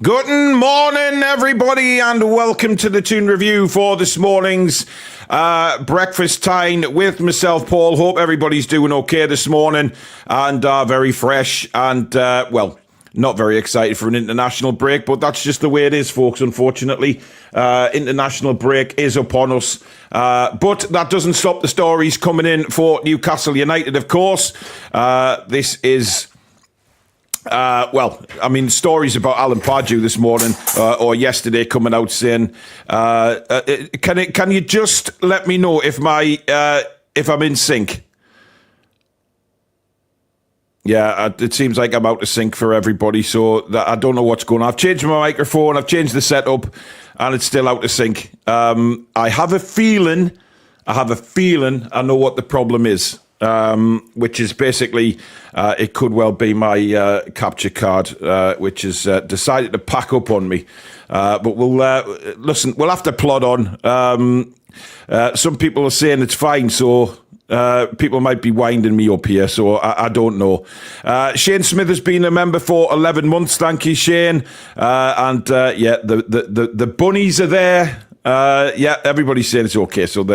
Good morning, everybody, and welcome to the Toon review for this morning's breakfast time with myself, Paul. Hope everybody's doing okay this morning and very fresh and, well, not very excited for an international break, but that's just the way it is, folks, unfortunately. International break is upon us. But that doesn't stop the stories coming in for Newcastle United, of course. This is... stories about Alan Pardew this morning or yesterday coming out saying, can you just let me know if I'm in sync? Yeah, it seems like I'm out of sync for everybody, so I don't know what's going on. I've changed my microphone, I've changed the setup, and it's still out of sync. I have a feeling I know what the problem is. Which is basically, it could well be my capture card, which has decided to pack up on me. But we'll listen. We'll have to plod on. Some people are saying it's fine, so people might be winding me up here. So I don't know. Shane Smith has been a member for 11 months. Thank you, Shane. The bunnies are there. Everybody's saying it's okay. So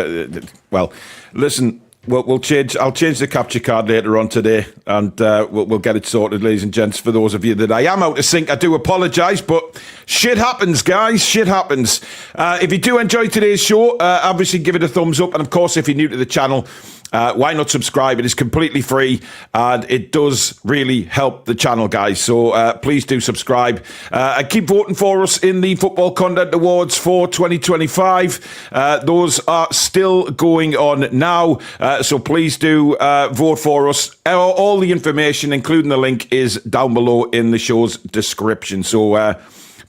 listen. We'll change. I'll change the capture card later on today, and we'll get it sorted, ladies and gents. For those of you that I am out of sync, I do apologise, but shit happens, guys. Shit happens. If you do enjoy today's show, obviously give it a thumbs up, and of course, if you're new to the channel, why not subscribe? It is completely free, and it does really help the channel, guys. So please do subscribe. And keep voting for us in the Football Content Awards for 2025. Those are still going on now. So please do vote for us. All the information, including the link, is down below in the show's description. So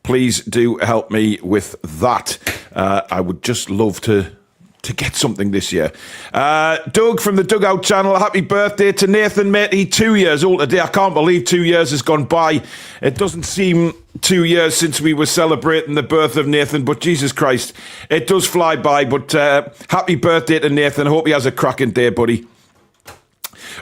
please do help me with that. I would just love to get something this year. Doug from the Dugout channel, happy birthday to Nathan, mate. He's 2 years old today. I can't believe 2 years has gone by. It doesn't seem 2 years since we were celebrating the birth of Nathan, but Jesus Christ, it does fly by. But happy birthday to Nathan. I hope he has a cracking day, buddy.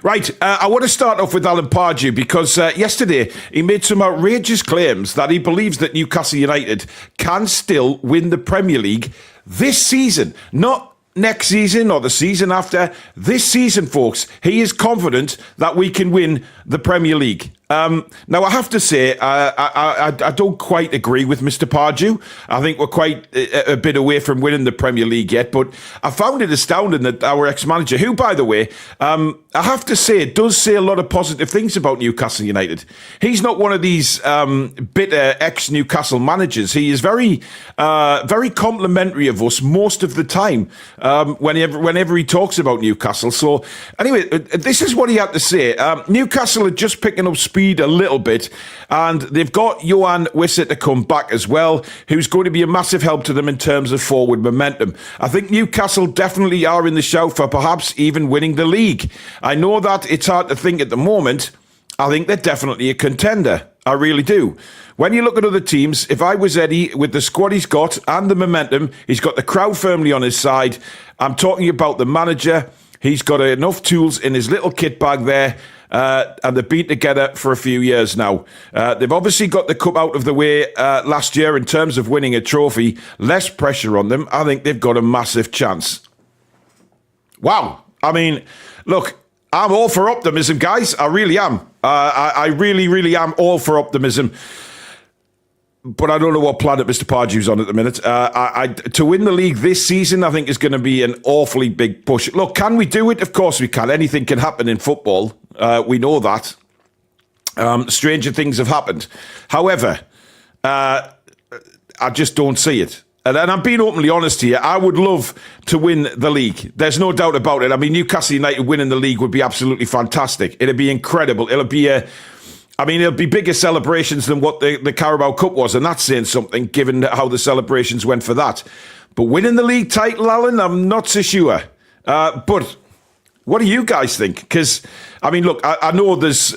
Right, I want to start off with Alan Pardew because yesterday he made some outrageous claims that he believes that Newcastle United can still win the Premier League this season, not next season or the season after. This season, folks, he is confident that we can win the Premier League. Now, I have to say, I don't quite agree with Mr. Pardew. I think we're quite a bit away from winning the Premier League yet, but I found it astounding that our ex-manager, who, by the way, I have to say, does say a lot of positive things about Newcastle United. He's not one of these bitter ex-Newcastle managers. He is very complimentary of us most of the time whenever he talks about Newcastle. So, anyway, this is what he had to say. Newcastle are just picking up speed a little bit, and they've got Johan Wissa to come back as well, who's going to be a massive help to them in terms of forward momentum. I think Newcastle definitely are in the shout for perhaps even winning the league. I know that it's hard to think at the moment. I think they're definitely a contender. I really do. When you look at other teams, if I was Eddie, with the squad he's got and the momentum, he's got the crowd firmly on his side. I'm talking about the manager. He's got enough tools in his little kit bag there. And they've been together for a few years now. They've obviously got the cup out of the way last year in terms of winning a trophy. Less pressure on them. I think they've got a massive chance. Wow. I mean, look, I'm all for optimism, guys. I really am. I really, really am all for optimism. But I don't know what planet Mr. Pardew's on at the minute. To win the league this season, I think is going to be an awfully big push. Look, can we do it? Of course we can. Anything can happen in football. We know that. Stranger things have happened. However, I just don't see it. And I'm being openly honest here. I would love to win the league. There's no doubt about it. I mean, Newcastle United winning the league would be absolutely fantastic. It'd be incredible. It'll be bigger celebrations than what the Carabao Cup was, and that's saying something, given how the celebrations went for that. But winning the league title, Alan, I'm not so sure. But what do you guys think? Because, I mean, look, I know there's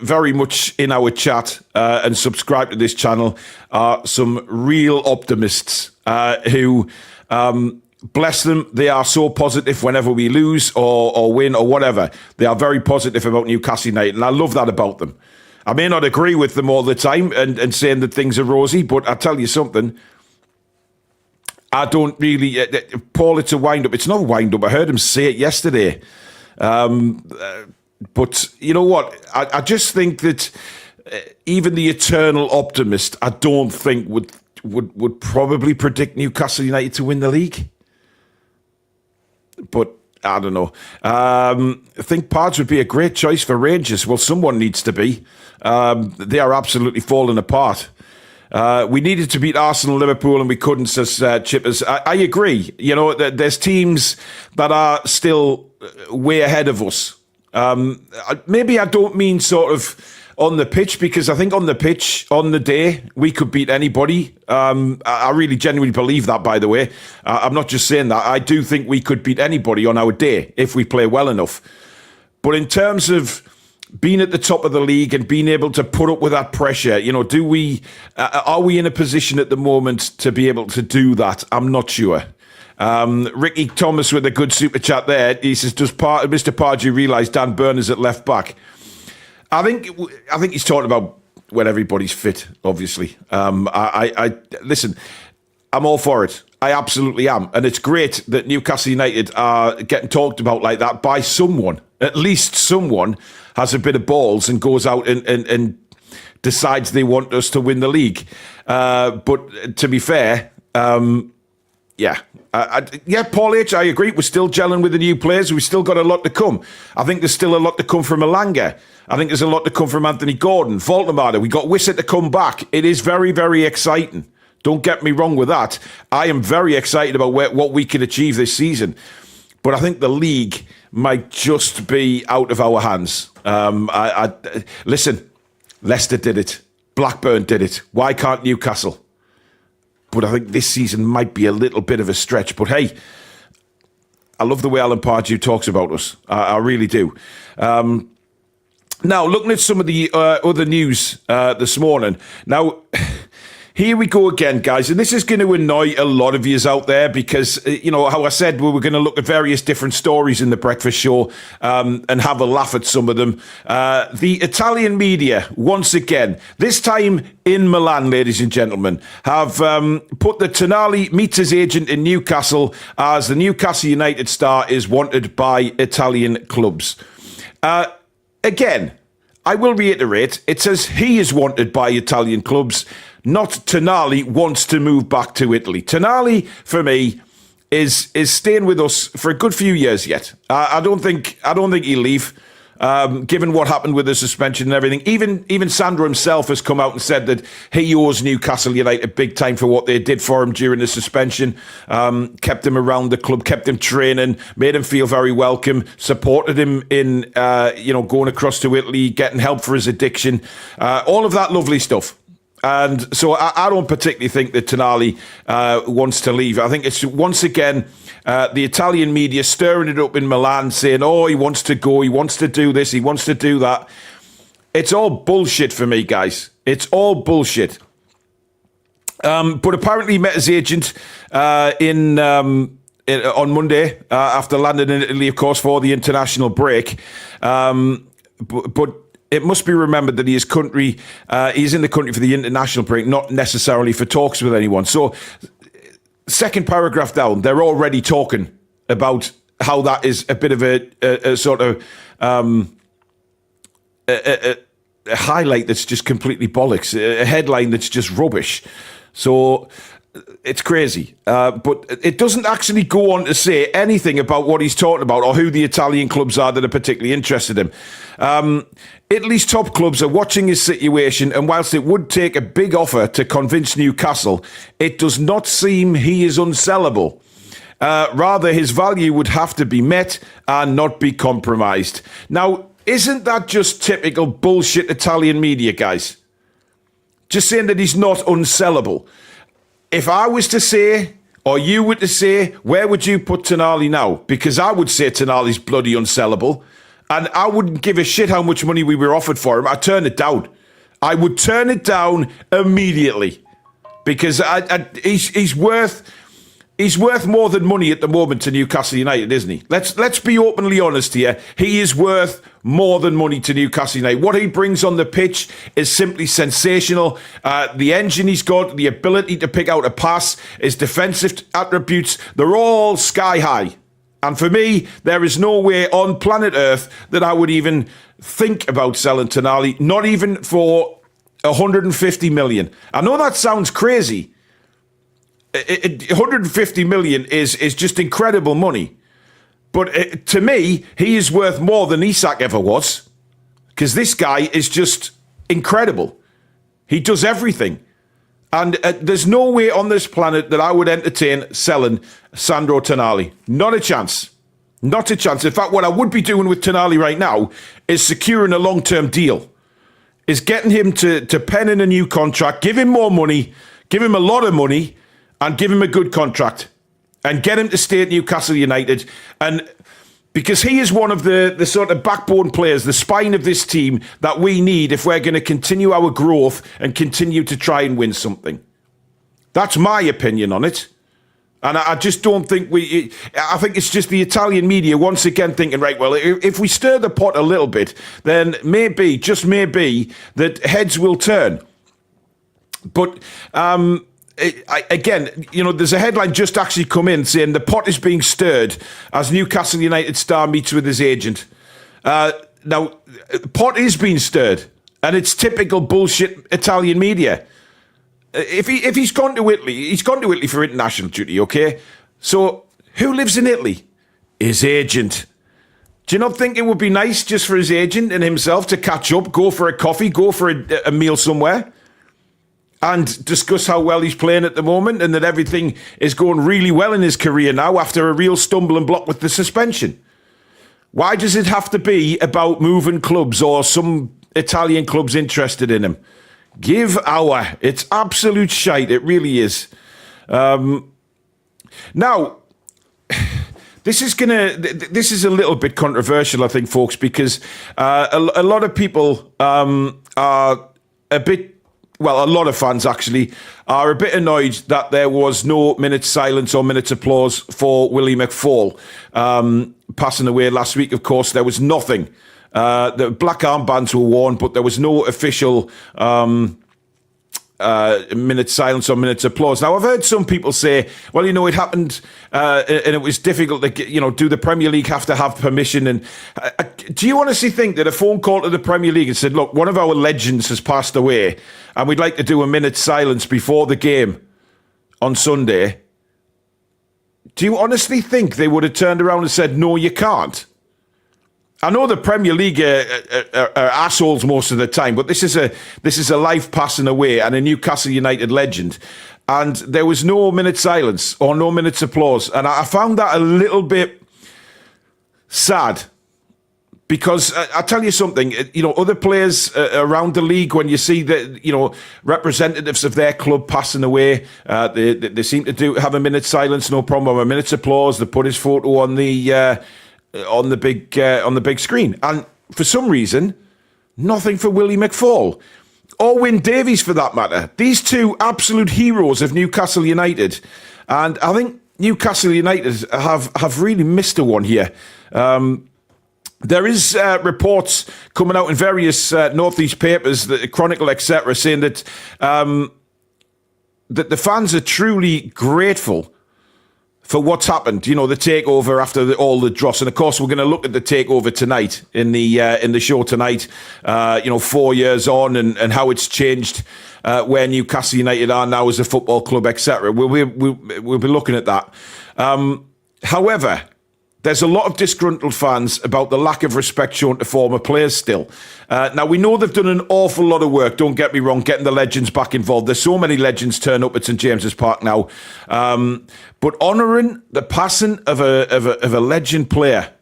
very much in our chat and subscribe to this channel are some real optimists who... bless them, they are so positive whenever we lose or win or whatever. They are very positive about Newcastle United, and I love that about them. I may not agree with them all the time and saying that things are rosy, but I tell you something, I don't really... Paul, it's a wind-up. It's not a wind-up. I heard him say it yesterday. But you know what? I just think that even the eternal optimist, I don't think would probably predict Newcastle United to win the league. But I don't know. I think Pardew would be a great choice for Rangers. Well, someone needs to be. They are absolutely falling apart. We needed to beat Arsenal, Liverpool, and we couldn't, says Chippers. I agree. You know, there's teams that are still way ahead of us. Maybe I don't mean sort of on the pitch, because I think on the pitch, on the day, we could beat anybody. I really genuinely believe that, by the way. I'm not just saying that. I do think we could beat anybody on our day if we play well enough. But in terms of being at the top of the league and being able to put up with that pressure, you know, are we in a position at the moment to be able to do that? I'm not sure. Ricky Thomas with a good super chat there. He says, does Mr. Pardew realise Dan Burner's at left back? I think he's talking about when everybody's fit, obviously. I listen, I'm all for it. I absolutely am. And it's great that Newcastle United are getting talked about like that by someone. At least someone has a bit of balls and goes out and decides they want us to win the league. But to be fair, yeah, Paul H., I agree. We're still gelling with the new players. We've still got a lot to come. I think there's still a lot to come from Elanga. I think there's a lot to come from Anthony Gordon, Voltemade. We got Wissett to come back. It is very, very exciting. Don't get me wrong with that. I am very excited about what we can achieve this season. But I think the league might just be out of our hands. Listen, Leicester did it. Blackburn did it. Why can't Newcastle? But I think this season might be a little bit of a stretch. But hey, I love the way Alan Pardew talks about us. I really do. Now, looking at some of the other news this morning. Now, here we go again, guys. And this is going to annoy a lot of yous out there because, you know, how I said we were going to look at various different stories in the breakfast show and have a laugh at some of them. The Italian media, once again, this time in Milan, ladies and gentlemen, have put the Tonali meets his agent in Newcastle as the Newcastle United star is wanted by Italian clubs. Again, I will reiterate, it says he is wanted by Italian clubs, not Tonali wants to move back to Italy. Tonali, for me, is staying with us for a good few years yet. I don't think he'll leave. Given what happened with the suspension and everything, even Sandro himself has come out and said that he owes Newcastle United big time for what they did for him during the suspension. Kept him around the club, kept him training, made him feel very welcome, supported him in going across to Italy, getting help for his addiction, all of that lovely stuff. And so I don't particularly think that Tonali wants to leave. I think it's once again the Italian media stirring it up in Milan, saying, oh, he wants to go, he wants to do this, he wants to do that. It's all bullshit for me, guys. It's all bullshit. But apparently he met his agent on Monday after landing in Italy, of course, for the international break. But it must be remembered that he's in the country for the international break, not necessarily for talks with anyone. So, second paragraph down, they're already talking about how that is a bit of a sort of a highlight that's just completely bollocks, a headline that's just rubbish. So it's crazy. But it doesn't actually go on to say anything about what he's talking about or who the Italian clubs are that are particularly interested in him. Italy's top clubs are watching his situation, and whilst it would take a big offer to convince Newcastle, it does not seem he is unsellable. Rather, his value would have to be met and not be compromised. Now, isn't that just typical bullshit Italian media, guys? Just saying that he's not unsellable. If I was to say, or you were to say, where would you put Tonali now? Because I would say Tonali's bloody unsellable. And I wouldn't give a shit how much money we were offered for him. I'd turn it down. I would turn it down immediately. Because he's worth He's worth more than money at the moment to Newcastle United, isn't he? Let's be openly honest here. He is worth more than money to Newcastle United. What he brings on the pitch is simply sensational. The engine he's got, the ability to pick out a pass, his defensive attributes, they're all sky high. And for me, there is no way on planet Earth that I would even think about selling Tonali, not even for 150 million. I know that sounds crazy. 150 million is just incredible money. But to me, he is worth more than Isak ever was. Because this guy is just incredible. He does everything. And there's no way on this planet that I would entertain selling Sandro Tonali. Not a chance. Not a chance. In fact, what I would be doing with Tonali right now is securing a long-term deal. Is getting him to pen in a new contract, give him more money, give him a lot of money, and give him a good contract and get him to stay at Newcastle United. And because he is one of the sort of backbone players, the spine of this team that we need if we're going to continue our growth and continue to try and win something. That's my opinion on it. And I just don't think I think it's just the Italian media once again thinking, right, well, if we stir the pot a little bit, then maybe, just maybe, that heads will turn. But, again, there's a headline just actually come in saying the pot is being stirred as Newcastle United star meets with his agent. Now, the pot is being stirred, and it's typical bullshit Italian media. If he's gone to Italy, he's gone to Italy for international duty, okay? So who lives in Italy? His agent. Do you not think it would be nice just for his agent and himself to catch up, go for a coffee, go for a meal somewhere, and discuss how well he's playing at the moment and that everything is going really well in his career now after a real stumbling block with the suspension? Why does it have to be about moving clubs or some Italian clubs interested in him? Give our. It's absolute shite. It really is. Now, this is a little bit controversial, I think, folks, because a lot of people are a bit, well, a lot of fans actually are a bit annoyed that there was no minute silence or minute applause for Willie McFall passing away last week. Of course, there was nothing. The black armbands were worn, but there was no official minute silence or minutes applause. Now, I've heard some people say, well, it happened and it was difficult to get, do the Premier League have to have permission? And do you honestly think that a phone call to the Premier League and said, look, one of our legends has passed away and we'd like to do a minute's silence before the game on Sunday, do you honestly think they would have turned around and said, no, you can't? I know the Premier League are assholes most of the time, but this is a life passing away and a Newcastle United legend, and there was no minute silence or no minutes applause, and I found that a little bit sad because I tell you something, other players around the league, when you see that representatives of their club passing away, they seem to have a minute's silence, no problem, or a minute's applause. They put his photo on the big screen, and for some reason, nothing for Willie McFall or Wyn Davies for that matter. These two absolute heroes of Newcastle United, and I think Newcastle United have really missed a one here. There is reports coming out in various northeast papers, the Chronicle, etc., saying that that the fans are truly grateful for what's happened, the takeover after all the dross. And of course, we're going to look at the takeover tonight in the show tonight, 4 years on and how it's changed where Newcastle United are now as a football club, etc. We'll be looking at that. However, there's a lot of disgruntled fans about the lack of respect shown to former players still. Now, we know they've done an awful lot of work, don't get me wrong, getting the legends back involved. There's so many legends turn up at St James's Park now. But honouring the passing of a legend player,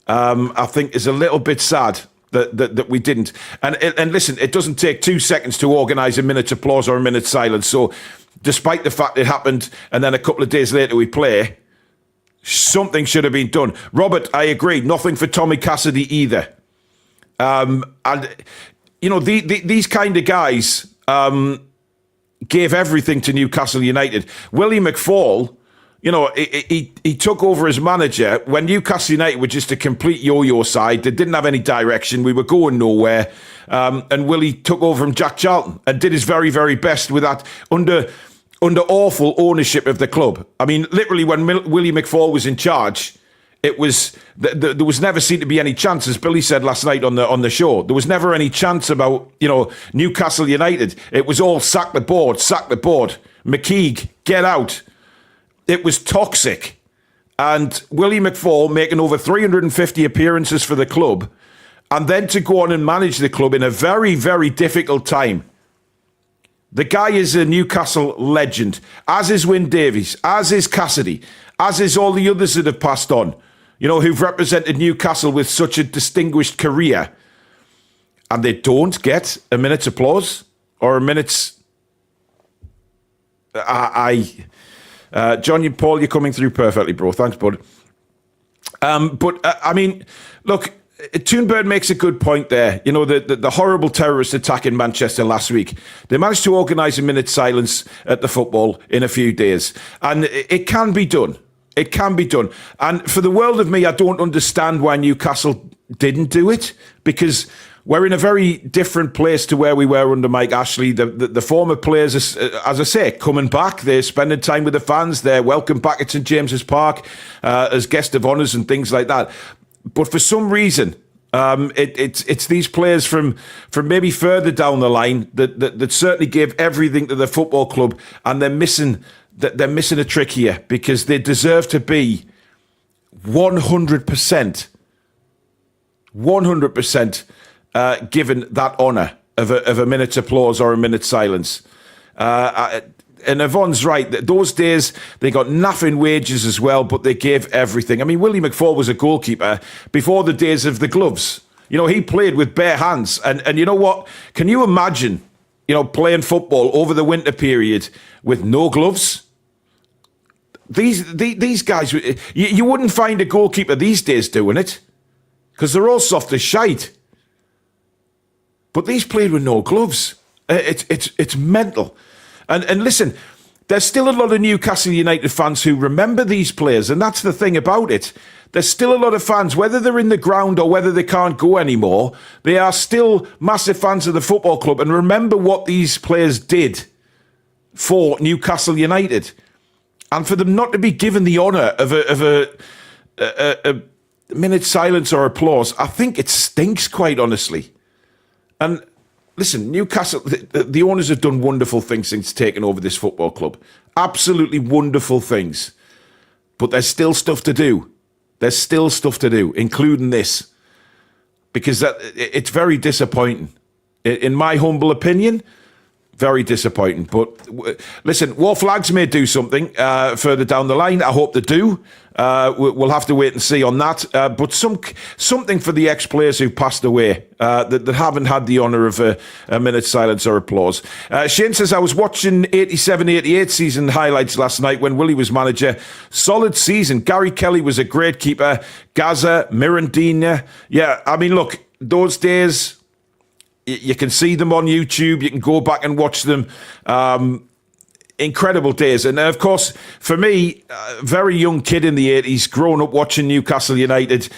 I think is a little bit sad that we didn't. And listen, it doesn't take 2 seconds to organise a minute's applause or a minute's silence. So despite the fact it happened and then a couple of days later we play, something should have been done. Robert, I agree. Nothing for Tommy Cassidy either. These kind of guys gave everything to Newcastle United. Willie McFall, you know, he took over as manager when Newcastle United were just a complete yo-yo side. They didn't have any direction. We were going nowhere. And Willie took over from Jack Charlton and did his very, very best with that under awful ownership of the club. I mean, literally, when Willie McFall was in charge, it was there was never seemed to be any chance, as Billy said last night on the show. There was never any chance about, you know, Newcastle United. It was all sack the board. McKeague, get out. It was toxic. And Willie McFall making over 350 appearances for the club, and then to go on and manage the club in a very, very difficult time. The guy is a Newcastle legend, as is Wyn Davies, as is Cassidy, as is all the others that have passed on, you know, who've represented Newcastle with such a distinguished career. And they don't get a minute's applause or a minute's... John and Paul, you're coming through perfectly, bro. Thanks, bud. I mean, look, Toonbird makes a good point there. You know, the horrible terrorist attack in Manchester last week. They managed to organise a minute's silence at the football in a few days. And it can be done. It can be done. And for the world of me, I don't understand why Newcastle didn't do it, because we're in a very different place to where we were under Mike Ashley. The former players, as I say, coming back. They're spending time with the fans. They're welcome back at St James's Park as guest of honours and things like that. But for some reason, it's these players from maybe further down the line that certainly gave everything to the football club, and they're missing a trick here, because they deserve to be 100%. 100%. Given that honour of a minute's applause or a minute's silence. And Yvonne's right. Those days, they got nothing wages as well, but they gave everything. I mean, Willie McFall was a goalkeeper before the days of the gloves. You know, he played with bare hands. And you know what? Can you imagine, you know, playing football over the winter period with no gloves? These guys, you wouldn't find a goalkeeper these days doing it, because they're all soft as shite. But these played with no gloves. It's mental. And listen, there's still a lot of Newcastle United fans who remember these players, and that's the thing about it. There's still a lot of fans, whether they're in the ground or whether they can't go anymore, they are still massive fans of the football club and remember what these players did for Newcastle United. And for them not to be given the honour of a minute's silence or applause, I think it stinks, quite honestly. And listen, Newcastle, the owners have done wonderful things since taking over this football club. Absolutely wonderful things. But there's still stuff to do. There's still stuff to do, including this. Because it's very disappointing. In my humble opinion, very disappointing. But listen, War Flags may do something further down the line. I hope they do. We'll have to wait and see on that. But something for the ex-players who passed away that haven't had the honour of a minute's silence or applause. Shane says, I was watching 87-88 season highlights last night when Willie was manager. Solid season. Gary Kelly was a great keeper. Gaza, Mirandina. Yeah, I mean, look, those days... You can see them on YouTube. You can go back and watch them. Incredible days. And of course, for me, very young kid in the 80s, growing up watching Newcastle United,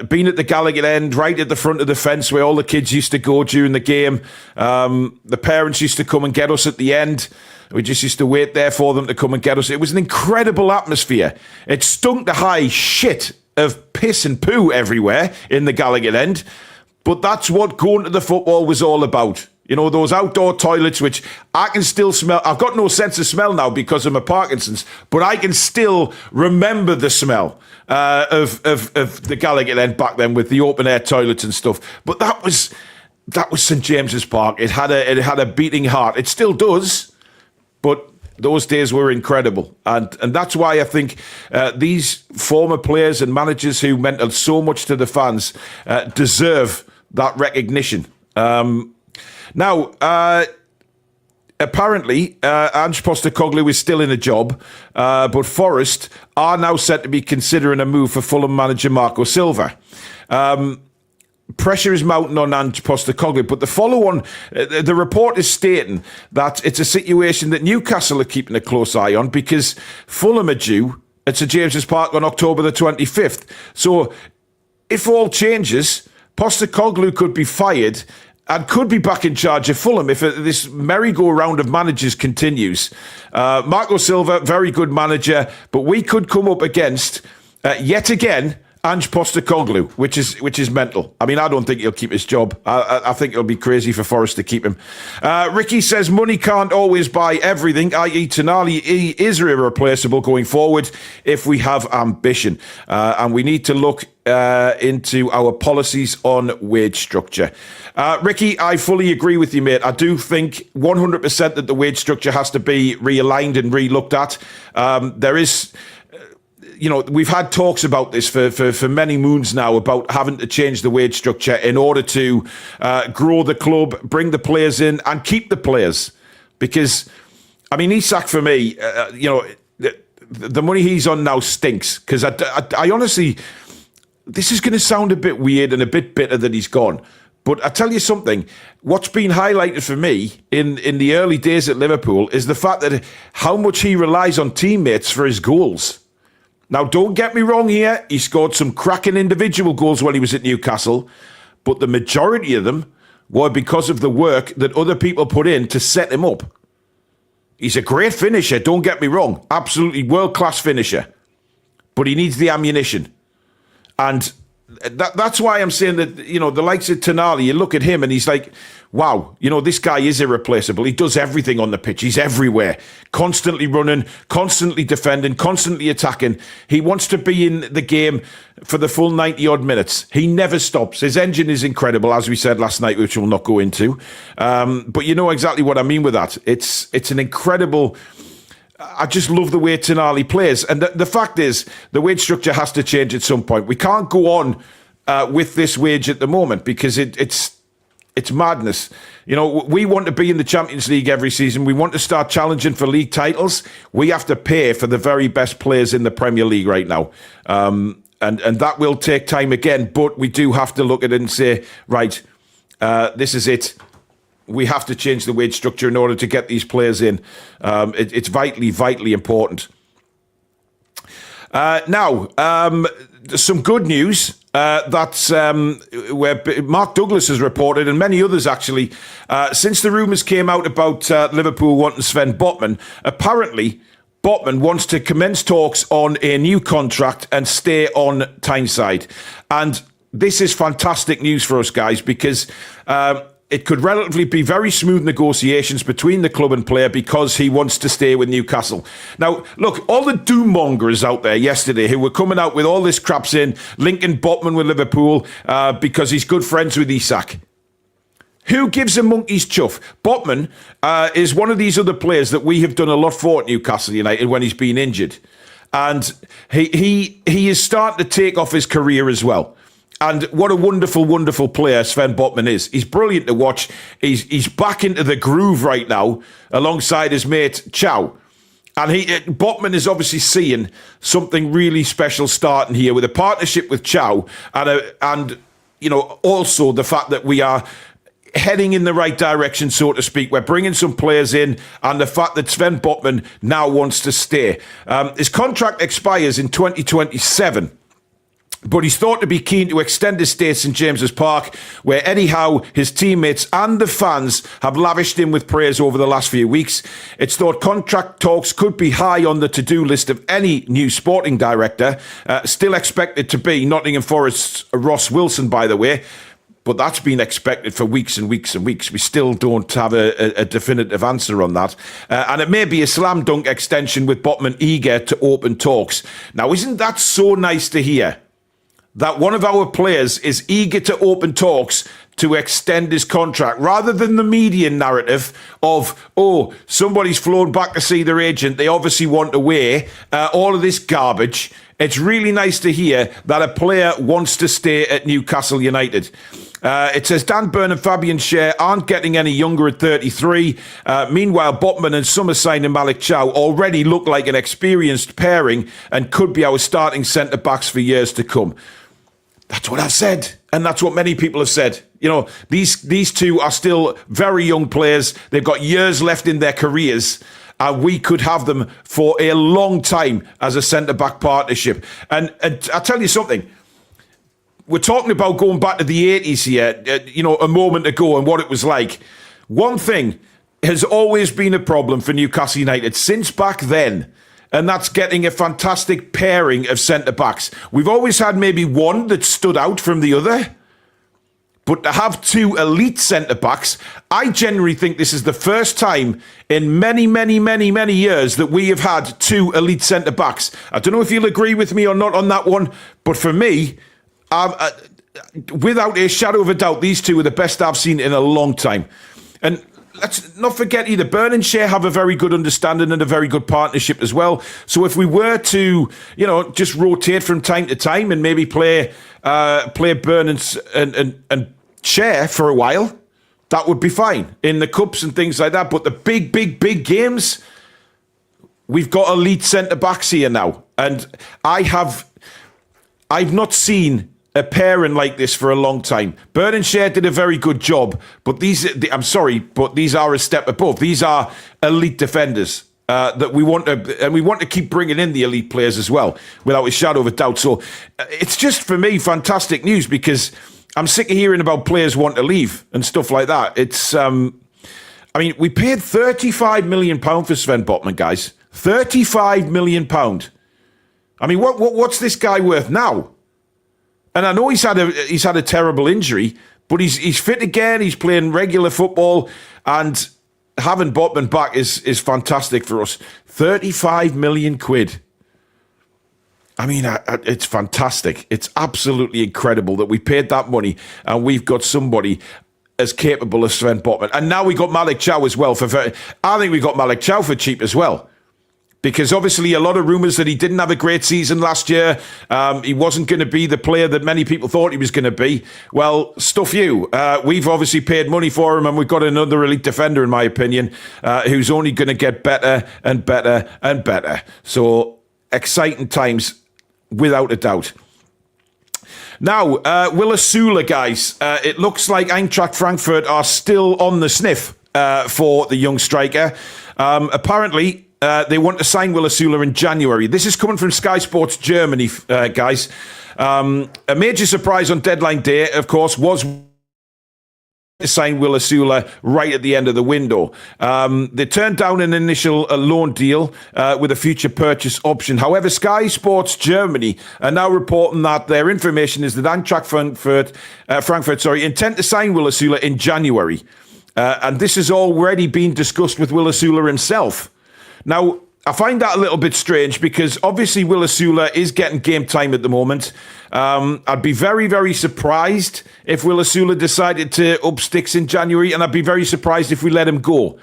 being at the Gallagher end, right at the front of the fence where all the kids used to go during the game. The parents used to come and get us at the end. We just used to wait there for them to come and get us. It was an incredible atmosphere. It stunk the high shit of piss and poo everywhere in the Gallagher end. But that's what going to the football was all about. You know, those outdoor toilets, which I can still smell. I've got no sense of smell now because of my Parkinson's, but I can still remember the smell of the Gallagher end back then with the open air toilets and stuff. But that was St James's Park. It had a beating heart. It still does, but those days were incredible. And that's why I think these former players and managers who meant so much to the fans deserve that recognition. Now, apparently, Ange Postecoglou is still in a job, but Forest are now said to be considering a move for Fulham manager Marco Silva. pressure is mounting on Ange Postecoglou, but the follow-on, the report is stating that it's a situation that Newcastle are keeping a close eye on because Fulham are due at St James's Park on October the 25th. So if all changes, Postecoglou could be fired and could be back in charge of Fulham if this merry-go-round of managers continues. Marco Silva, very good manager, but we could come up against, yet again, Ange Postecoglou, which is mental. I mean, I don't think he'll keep his job. I think it'll be crazy for Forest to keep him. Ricky says money can't always buy everything, i.e. Tonali is irreplaceable going forward if we have ambition. And we need to look into our policies on wage structure. Ricky, I fully agree with you, mate. I do think 100% that the wage structure has to be realigned and re-looked at. There is... we've had talks about this for many moons now about having to change the wage structure in order to grow the club, bring the players in and keep the players. Because, I mean, Isak for me, the money he's on now stinks. Because I honestly, this is going to sound a bit weird and a bit bitter that he's gone. But I tell you something, what's been highlighted for me in the early days at Liverpool is the fact that how much he relies on teammates for his goals. Now, don't get me wrong here. He scored some cracking individual goals when he was at Newcastle, but the majority of them were because of the work that other people put in to set him up. He's a great finisher, don't get me wrong. Absolutely world-class finisher. But he needs the ammunition. And that's why I'm saying that, the likes of Tonali, you look at him and he's like, wow, this guy is irreplaceable. He does everything on the pitch. He's everywhere. Constantly running, constantly defending, constantly attacking. He wants to be in the game for the full 90-odd minutes. He never stops. His engine is incredible, as we said last night, which we'll not go into. But you know exactly what I mean with that. It's an incredible... I just love the way Tonali plays. And the fact is, the wage structure has to change at some point. We can't go on with this wage at the moment because it's madness. We want to be in the Champions League every season. We want to start challenging for league titles. We have to pay for the very best players in the Premier League right now. And that will take time again. But we do have to look at it and say, right, this is it. We have to change the wage structure in order to get these players in. It's vitally, vitally important. Now, some good news. That's where Mark Douglas has reported, and many others actually, since the rumours came out about Liverpool wanting Sven Botman, apparently Botman wants to commence talks on a new contract and stay on Tyneside. And this is fantastic news for us, guys, because... it could relatively be very smooth negotiations between the club and player because he wants to stay with Newcastle. Now, look, all the doom mongers out there yesterday who were coming out with all this crap saying linking Botman with Liverpool because he's good friends with Isak. Who gives a monkey's chuff? Botman is one of these other players that we have done a lot for at Newcastle United when he's been injured. And he is starting to take off his career as well. And what a wonderful, wonderful player Sven Botman is. He's brilliant to watch. He's back into the groove right now alongside his mate Chow. And Botman is obviously seeing something really special starting here with a partnership with Chow and also the fact that we are heading in the right direction, so to speak. We're bringing some players in, and the fact that Sven Botman now wants to stay. His contract expires in 2027. But he's thought to be keen to extend his stay at St James's Park, where Eddie Howe, his teammates and the fans have lavished him with praise over the last few weeks. It's thought contract talks could be high on the to-do list of any new sporting director. Still expected to be Nottingham Forest's Ross Wilson, by the way. But that's been expected for weeks and weeks and weeks. We still don't have a definitive answer on that. And it may be a slam dunk extension with Botman eager to open talks. Now, isn't that so nice to hear? That one of our players is eager to open talks to extend his contract, rather than the media narrative of, somebody's flown back to see their agent, they obviously want away, all of this garbage. It's really nice to hear that a player wants to stay at Newcastle United. It says Dan Burn and Fabian Schär aren't getting any younger at 33. Meanwhile, Botman and summer signing Malik Chow already look like an experienced pairing and could be our starting centre-backs for years to come. That's what I've said. And that's what many people have said. You know, these two are still very young players. They've got years left in their careers. And we could have them for a long time as a centre-back partnership. And I'll tell you something. We're talking about going back to the 80s here, a moment ago and what it was like. One thing has always been a problem for Newcastle United since back then, and that's getting a fantastic pairing of centre-backs. We've always had maybe one that stood out from the other, but to have two elite centre-backs, I genuinely think this is the first time in many, many, many, many years that we have had two elite centre-backs. I don't know if you'll agree with me or not on that one, but for me, without a shadow of a doubt, these two are the best I've seen in a long time. And let's not forget either, Burn and Shea have a very good understanding and a very good partnership as well. So if we were to, just rotate from time to time and maybe play Burn and Shea for a while, that would be fine in the cups and things like that. But the big, big, big games, we've got elite centre-backs here now. And I've not seen a pairing like this for a long time. Burn and Shea did a very good job, but these are a step above. These are elite defenders that we want to keep bringing in the elite players as well, without a shadow of a doubt. So it's just, for me, fantastic news, because I'm sick of hearing about players want to leave and stuff like that. It's, we paid £35 million for Sven Botman, guys. £35 million. I mean, what's this guy worth now? And I know he's had a terrible injury, but he's fit again. He's playing regular football, and having Botman back is fantastic for us. 35 million quid. I mean, it's fantastic. It's absolutely incredible that we paid that money and we've got somebody as capable as Sven Botman. And now we got Malik Chow as well. I think we got Malik Chow for cheap as well. Because obviously a lot of rumours that he didn't have a great season last year. He wasn't going to be the player that many people thought he was going to be. Well, stuff you. We've obviously paid money for him, and we've got another elite defender, in my opinion, who's only going to get better and better and better. So, exciting times, without a doubt. Now, Will Osula, guys. It looks like Eintracht Frankfurt are still on the sniff for the young striker. Apparently, they want to sign Will Osula in January. This is coming from Sky Sports Germany, guys. A major surprise on deadline day, of course, was to sign Will Osula right at the end of the window. They turned down an initial loan deal with a future purchase option. However, Sky Sports Germany are now reporting that their information is that Eintracht Frankfurt intend to sign Will Osula in January. And this has already been discussed with Will Osula himself. Now, I find that a little bit strange, because obviously Will Osula is getting game time at the moment. I'd be very, very surprised if Will Osula decided to up sticks in January, and I'd be very surprised if we let him go.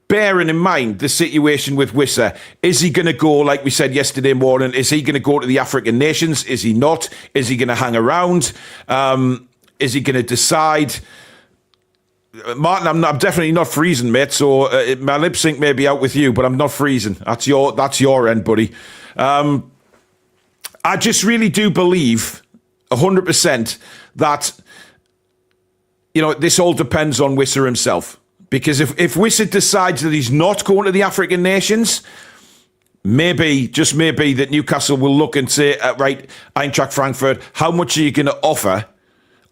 Bearing in mind the situation with Wissa, is he going to go, like we said yesterday morning, is he going to go to the African nations? Is he not? Is he going to hang around? Is he going to decide? Martin, I'm definitely not freezing, mate. So my lip sync may be out with you, but I'm not freezing. That's your end, buddy. I just really do believe 100% that this all depends on Wissa himself. Because if Wissa decides that he's not going to the African nations, maybe, just maybe, that Newcastle will look and say, right, Eintracht Frankfurt, how much are you going to offer?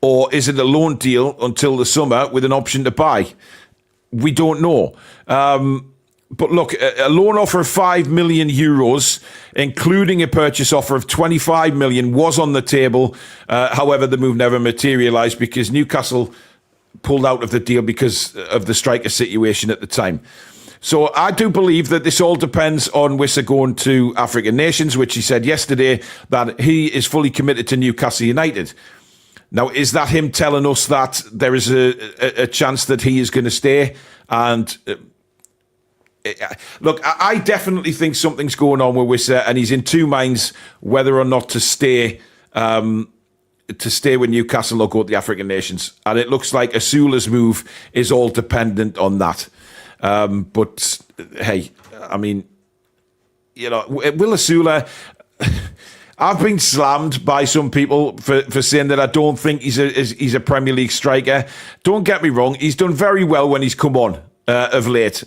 Or is it a loan deal until the summer with an option to buy? We don't know. But look, a loan offer of €5 million, including a purchase offer of 25 million, was on the table. However, the move never materialised because Newcastle pulled out of the deal because of the striker situation at the time. So I do believe that this all depends on Wissa going to African nations, which he said yesterday that he is fully committed to Newcastle United. Now, is that him telling us that there is a chance that he is going to stay? And look, I definitely think something's going on with Wissa, and he's in two minds whether or not to stay with Newcastle or go to the African nations. And it looks like Osula's move is all dependent on that. But hey, I mean, Will Osula, I've been slammed by some people for saying that I don't think he's a Premier League striker. Don't get me wrong; he's done very well when he's come on of late.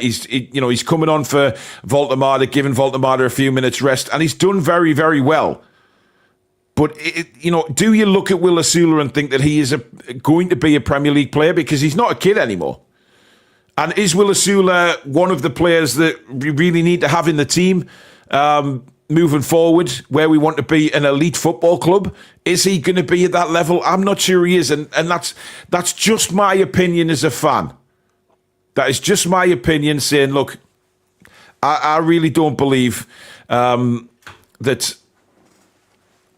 He's coming on for Voldemar, giving Voldemar a few minutes rest, and he's done very, very well. But do you look at Will Osula and think that he is going to be a Premier League player, because he's not a kid anymore? And is Will Osula one of the players that we really need to have in the team? Moving forward, where we want to be an elite football club? Is he going to be at that level? I'm not sure he is, and that's just my opinion as a fan. That is just my opinion, saying, look, I really don't believe that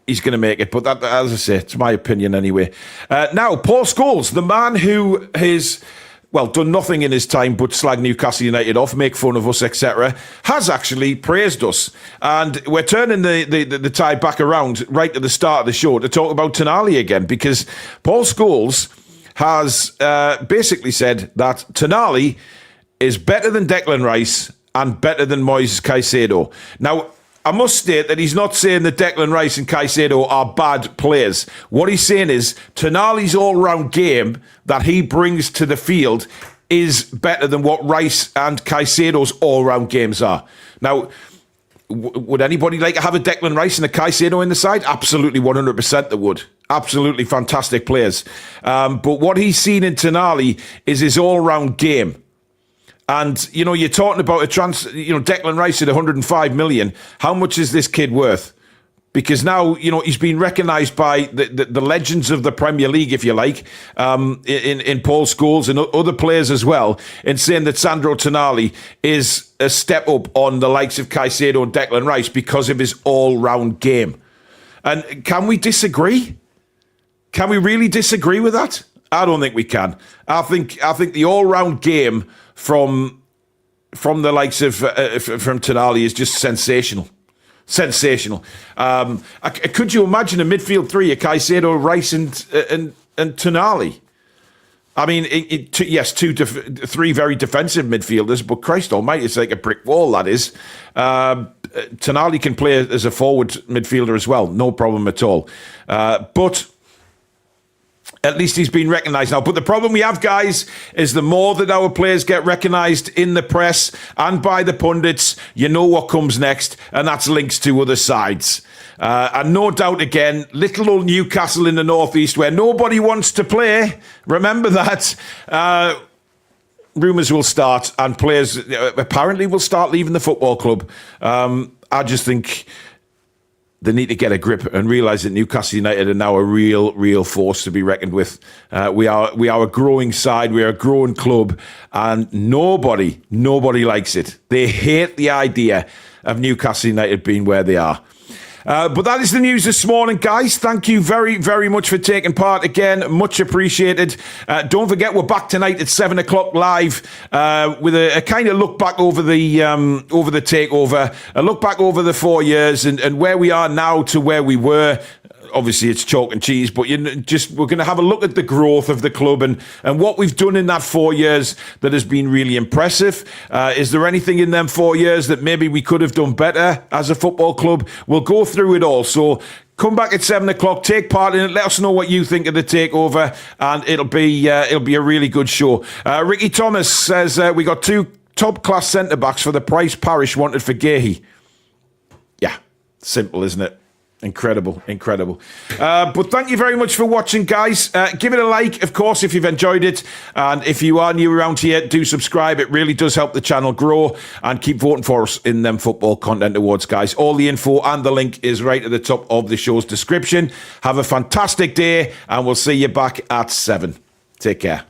he's going to make it. But that, as I say, it's my opinion anyway. Now, Paul Scholes, the man who has done nothing in his time but slag Newcastle United off, make fun of us, etc., has actually praised us. And we're turning the tide back around right at the start of the show to talk about Tonali again, because Paul Scholes has basically said that Tonali is better than Declan Rice and better than Moises Caicedo. Now, I must state that he's not saying that Declan Rice and Caicedo are bad players. What he's saying is Tonali's all-round game that he brings to the field is better than what Rice and Caicedo's all-round games are. Now, would anybody like to have a Declan Rice and a Caicedo in the side? Absolutely, 100% they would. Absolutely fantastic players. But what he's seen in Tonali is his all-round game. And, you're talking about Declan Rice at 105 million. How much is this kid worth? Because now, he's been recognised by the legends of the Premier League, if you like, in Paul Scholes and other players as well, in saying that Sandro Tonali is a step up on the likes of Caicedo and Declan Rice because of his all-round game. And can we disagree? Can we really disagree with that? I don't think we can. I think the all-round game from the likes of from Tonali is just sensational. Sensational. Could you imagine a midfield three, a Caicedo, Rice and Tonali? I mean, yes, three very defensive midfielders, but Christ almighty, it's like a brick wall, that is. Tonali can play as a forward midfielder as well, no problem at all. But at least he's been recognised now. But the problem we have, guys, is the more that our players get recognised in the press and by the pundits, you know what comes next, and that's links to other sides. And no doubt, again, little old Newcastle in the northeast where nobody wants to play. Remember that. Rumours will start, and players apparently will start leaving the football club. I just think they need to get a grip and realise that Newcastle United are now a real force to be reckoned with. We are a growing side, we are a growing club, and nobody likes it. They hate the idea of Newcastle United being where they are. But that is the news this morning, guys. Thank you very, very much for taking part again. Much appreciated. Don't forget, we're back tonight at 7 o'clock live with a kind of look back over the takeover, a look back over the 4 years and where we are now to where we were. Obviously, it's chalk and cheese, but we're going to have a look at the growth of the club and what we've done in that 4 years that has been really impressive. Is there anything in them 4 years that maybe we could have done better as a football club? We'll go through it all. So come back at 7 o'clock, take part in it. Let us know what you think of the takeover, and it'll be a really good show. Ricky Thomas says we got 2 top-class centre-backs for the price Parish wanted for Gahey. Yeah, simple, isn't it? Incredible. But thank you very much for watching, guys. Give it a like, of course, if you've enjoyed it. And if you are new around here, do subscribe. It really does help the channel grow. And keep voting for us in them football content awards, guys. All the info and the link is right at the top of the show's description. Have a fantastic day, and we'll see you back at 7. Take care.